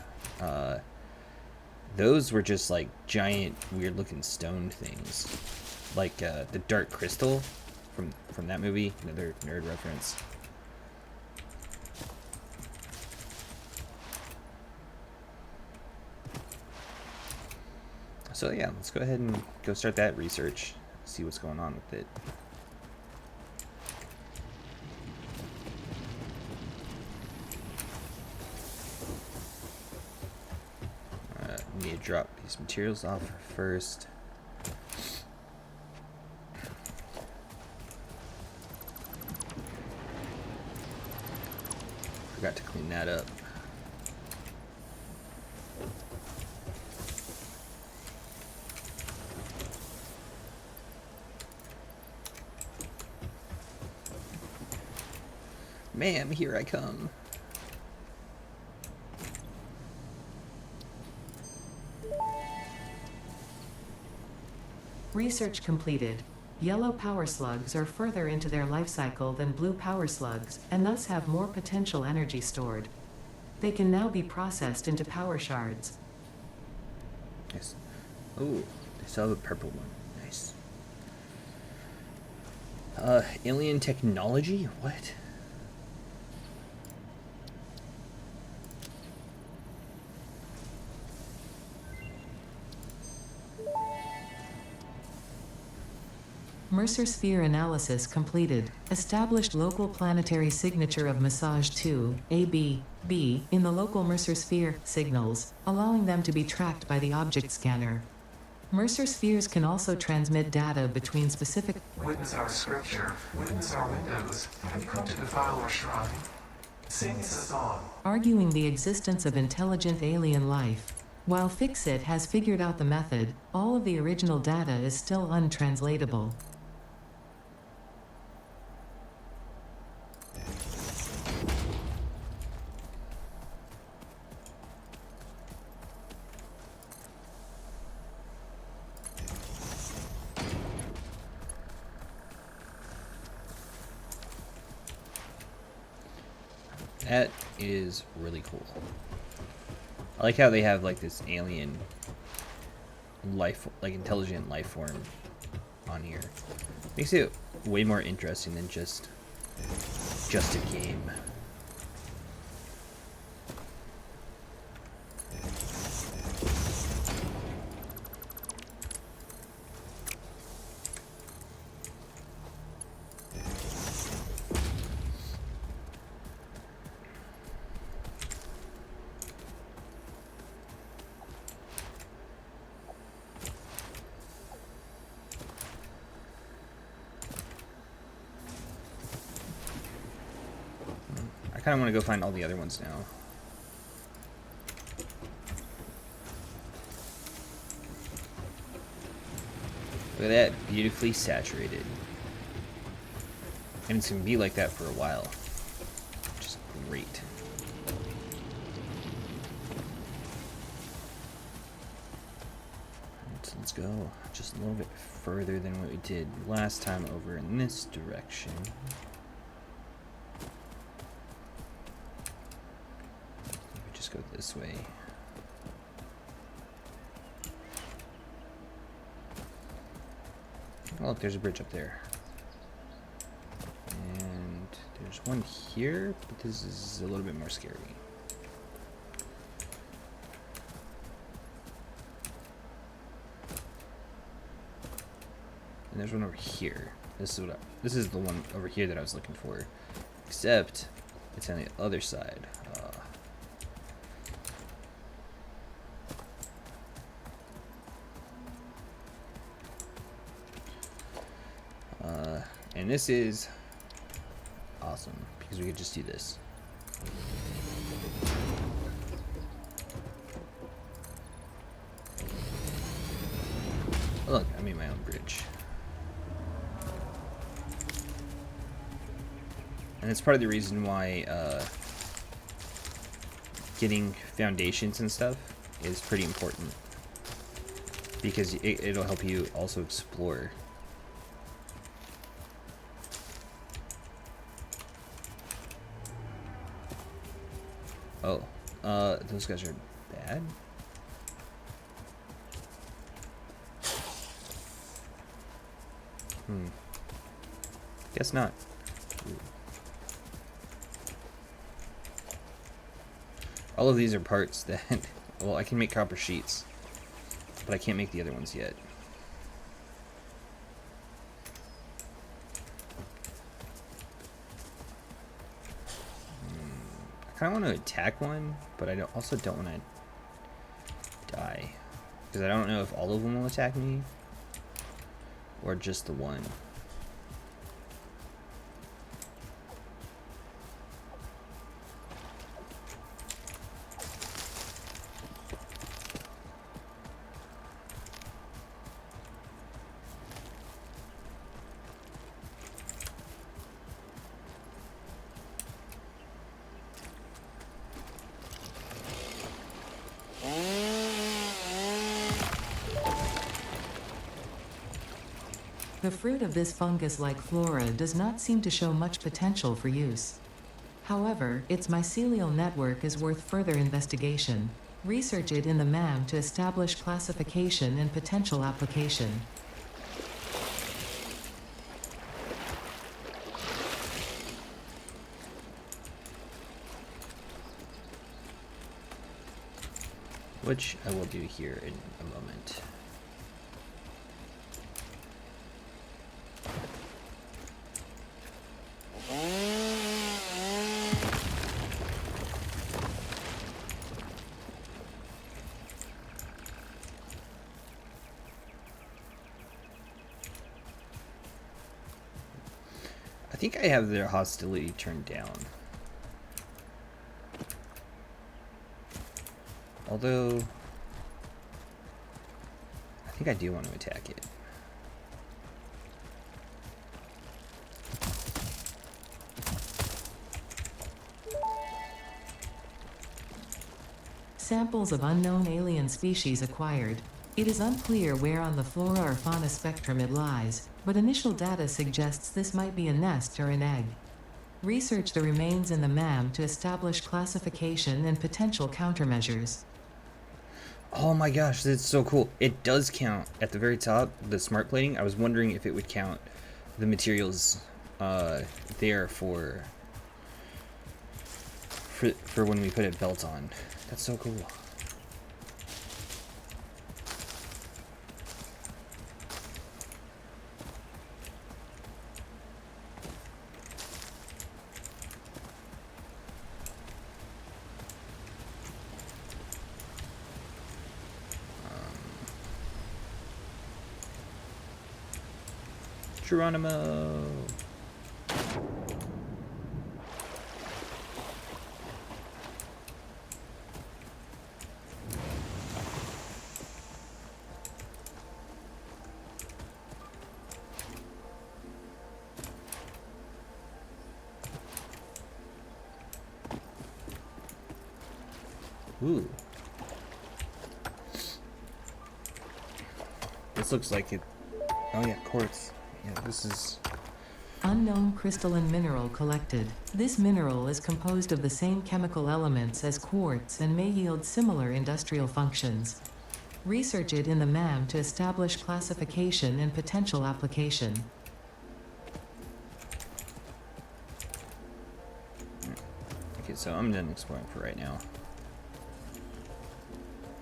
those were just like giant, weird-looking stone things, like the Dark Crystal from that movie. Another nerd reference. So yeah, let's go ahead and go start that research, see what's going on with it. Need to drop these materials off first. Forgot to clean that up. Ma'am, here I come. Research completed. Yellow power slugs are further into their life cycle than blue power slugs, and thus have more potential energy stored. They can now be processed into power shards. Nice. Oh, I still have a purple one. Nice. Alien technology? What? Mercer sphere analysis completed. Established local planetary signature of massage 2, AB, B, in the local Mercer sphere signals, allowing them to be tracked by the object scanner. Mercer spheres can also transmit data between specific. Witness our scripture, witness our windows. Have you come to defile our shrine? Sing us a song. Arguing the existence of intelligent alien life. While Fixit has figured out the method, all of the original data is still untranslatable. That is really cool. I like how they have like this alien life, like intelligent life form on here. Makes it way more interesting than just a game. I kind of want to go find all the other ones now. Look at that, beautifully saturated. And it's going to be like that for a while, which is great. go just a little bit further than what we did last time over in this direction. We just go this way. Oh, look, there's a bridge up there. And there's one here, but this is a little bit more scary. And there's one over here. This is the one over here that I was looking for, except it's on the other side. And this is awesome because we could just do this. Oh, look, I made my own bridge. And it's part of the reason why getting foundations and stuff is pretty important, because it'll help you also explore. Oh, those guys are bad? Guess not. Ooh. All of these are parts that, well, I can make copper sheets, but I can't make the other ones yet. I kind of want to attack one, but I also don't want to die, because I don't know if all of them will attack me or just the one. The fruit of this fungus-like flora does not seem to show much potential for use. However, its mycelial network is worth further investigation. Research it in the MAM to establish classification and potential application. Which I will do here in a moment. I think I have their hostility turned down. Although, I think I do want to attack it. Samples of unknown alien species acquired. It is unclear where on the flora or fauna spectrum it lies, but initial data suggests this might be a nest or an egg. Research the remains in the MAM to establish classification and potential countermeasures. Oh my gosh, that's so cool. It does count at the very top, the smart plating. I was wondering if it would count the materials there for when we put a belt on. That's so cool. Geronimo. Ooh. This looks like it. Oh yeah, quartz. Yeah, this is. Unknown crystalline mineral collected. This mineral is composed of the same chemical elements as quartz and may yield similar industrial functions. Research it in the MAM to establish classification and potential application. Okay, so I'm done exploring for right now.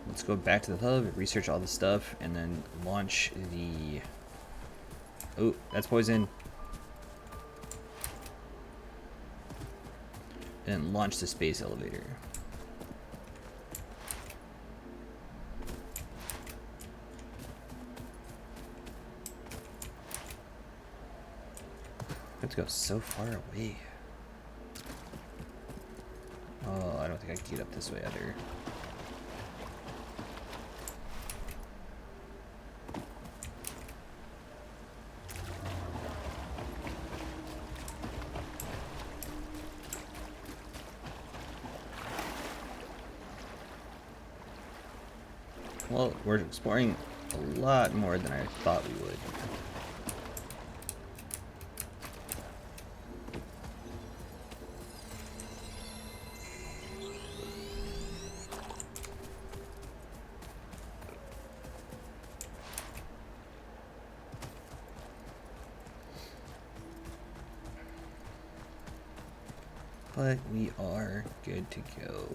Let's go back to the hub, research all the stuff, and then launch the... Oh, that's poison. And launch the space elevator. I have to go so far away. Oh, I don't think I can get up this way either. Well, we're exploring a lot more than I thought we would. But we are good to go.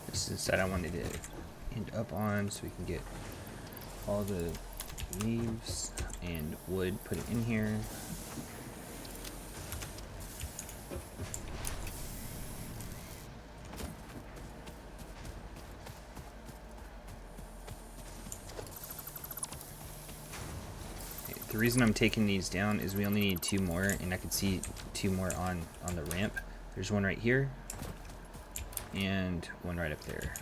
This is that I wanted to end up on so we can get all the leaves and wood, put it in here. The reason I'm taking these down is we only need 2 more, and I can see 2 more on the ramp. There's one right here and one right up there.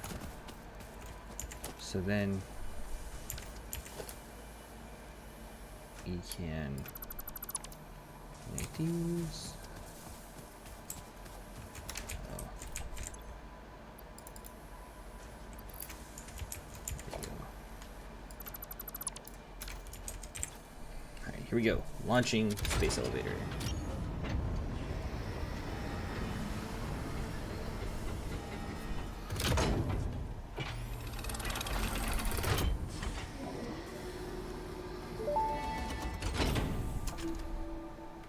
So then we can make these. Oh. There we go. Alright, here we go. Launching space elevator.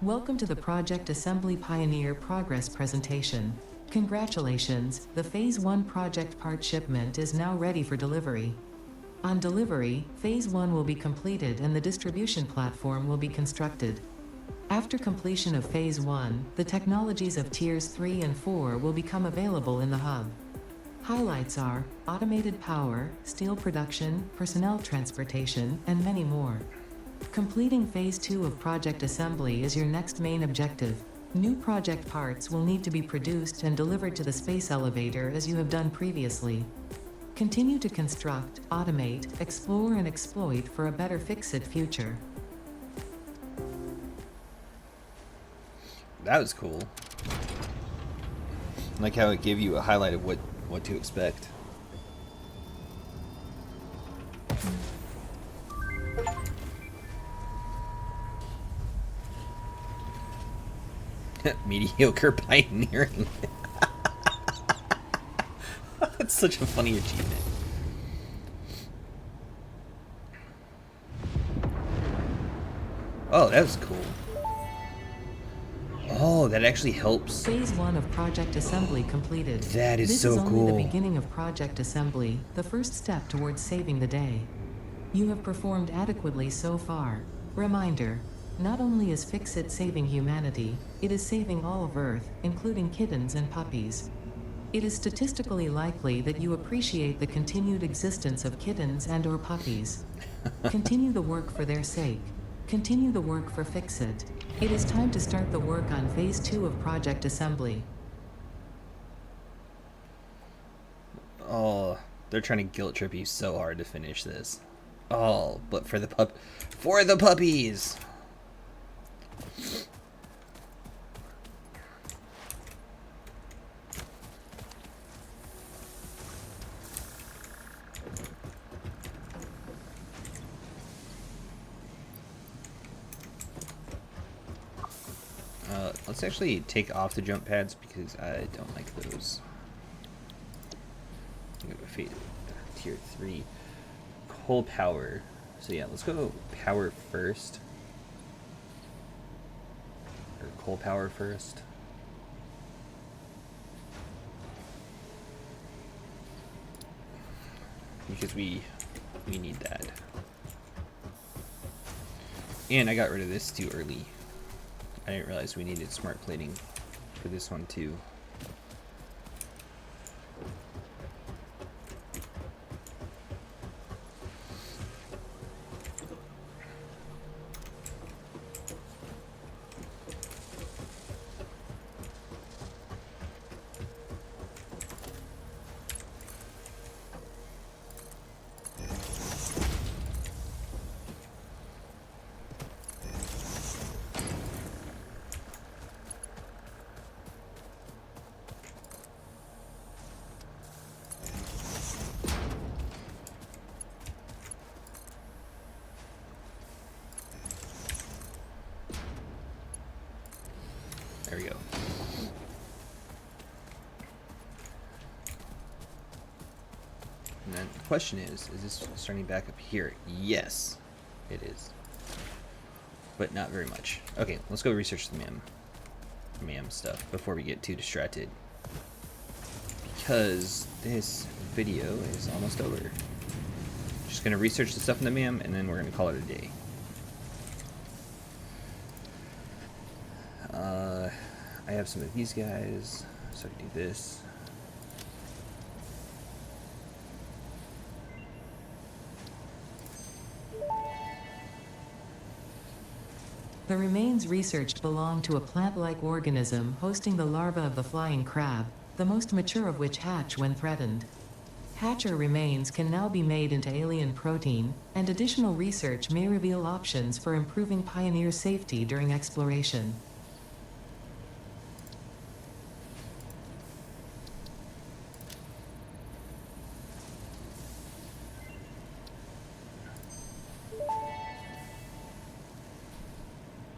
Welcome to the Project Assembly Pioneer Progress presentation. Congratulations, the Phase 1 project part shipment is now ready for delivery. On delivery, Phase 1 will be completed and the distribution platform will be constructed. After completion of Phase 1, the technologies of Tiers 3 and 4 will become available in the hub. Highlights are automated power, steel production, personnel transportation, and many more. Completing Phase 2 of project assembly is your next main objective. New project parts will need to be produced and delivered to the space elevator as you have done previously. Continue to construct, automate, explore, and exploit for a better Fix-It future. That was cool. I like how it gave you a highlight of what to expect. Mediocre pioneering. That's such a funny achievement. Oh, that was cool. Oh, that actually helps. Phase 1 of project assembly completed. That is so This is cool. only the beginning of project assembly, the first step towards saving the day. You have performed adequately so far. Reminder, not only is Fix-It saving humanity, it is saving all of Earth, including kittens and puppies. It is statistically likely that you appreciate the continued existence of kittens and/or puppies. Continue the work for their sake. Continue the work for Fix-It. It is time to start the work on Phase 2 of Project Assembly. Oh, they're trying to guilt trip you so hard to finish this. Oh, but for the puppies. Let's actually take off the jump pads because I don't like those. Tier 3. Coal power. So yeah, let's go power first. Or coal power first. Because we need that. And I got rid of this too early. I didn't realize we needed smart plating for this one too. There we go. And then the question is this starting back up here? Yes, it is. But not very much. Okay, let's go research the MAM stuff before we get too distracted. Because this video is almost over. Just gonna research the stuff in the MAM and then we're gonna call it a day. I have some of these guys, so I can do this. The remains researched belong to a plant-like organism hosting the larva of the flying crab, the most mature of which hatch when threatened. Hatcher remains can now be made into alien protein, and additional research may reveal options for improving pioneer safety during exploration.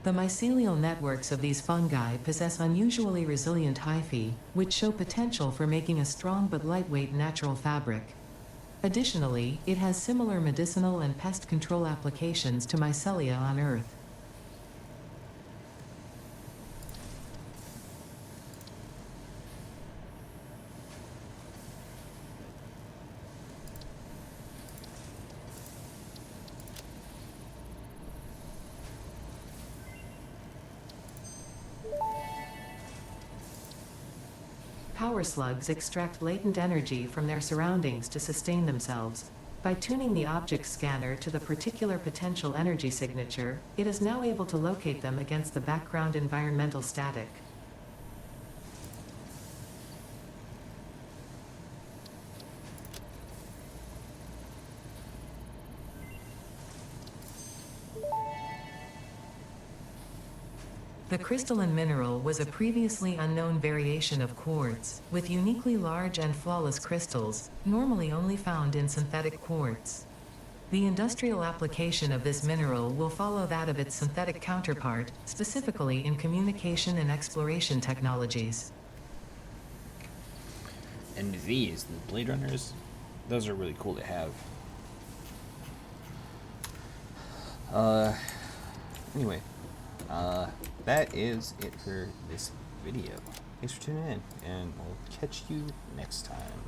The mycelial networks of these fungi possess unusually resilient hyphae, which show potential for making a strong but lightweight natural fabric. Additionally, it has similar medicinal and pest control applications to mycelia on Earth. Power slugs extract latent energy from their surroundings to sustain themselves. By tuning the object scanner to the particular potential energy signature, it is now able to locate them against the background environmental static. The crystalline mineral was a previously unknown variation of quartz, with uniquely large and flawless crystals, normally only found in synthetic quartz. The industrial application of this mineral will follow that of its synthetic counterpart, specifically in communication and exploration technologies. And these, the Blade Runners, those are really cool to have. Anyway, that is it for this video. Thanks for tuning in, and we'll catch you next time.